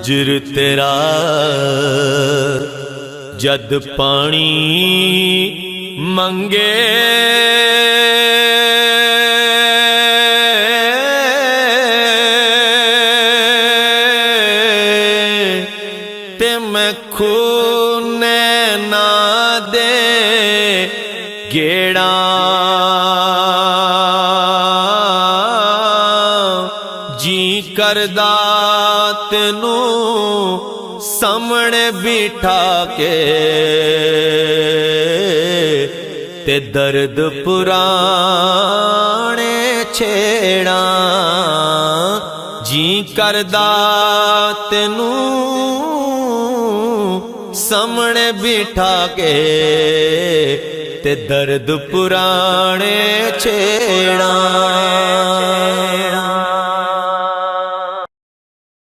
गुजर तेरा जद पानी मंगे ते मैं खूने ना दे गेड़ा जी करदा तेनू सामने बिठा के ते दर्द पुराने छेड़ा जी करदा तेनू सामने बिठा के ते दर्द पुराने छेड़ा।